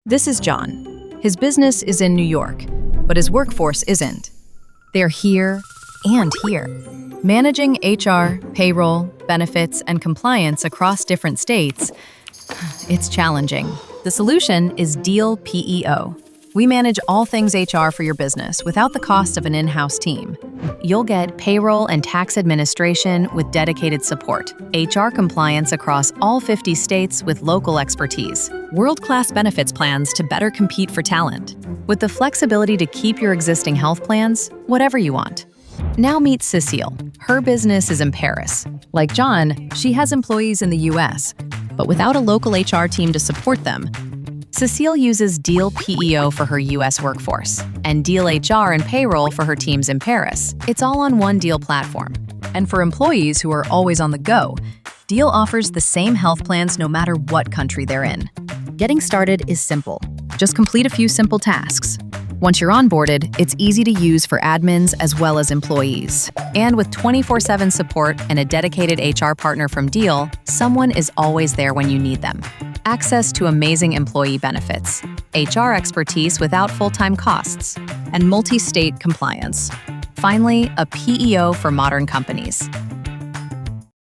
This is John. His business is in New York, but his workforce isn't. They're here and here, managing HR, payroll, benefits, and compliance across different states. It's challenging. The solution is Deel PEO. We manage all things HR for your business without the cost of an in-house team. You'll get payroll and tax administration with dedicated support, HR compliance across all 50 states with local expertise, world-class benefits plans to better compete for talent, with the flexibility to keep your existing health plans, whatever you want. Now meet Cecile. Her business is in Paris. Like John, she has employees in the US, but without a local HR team to support them. Cecile uses Deel PEO for her US workforce and Deel HR and payroll for her teams in Paris. It's all on one Deel platform. And for employees who are always on the go, Deel offers the same health plans no matter what country they're in. Getting started is simple. Just complete a few simple tasks. Once you're onboarded, it's easy to use for admins as well as employees. And with 24/7 support and a dedicated HR partner from Deel, someone is always there when you need them. Access to amazing employee benefits, HR expertise without full-time costs, and multi-state compliance. Finally, a PEO for modern companies.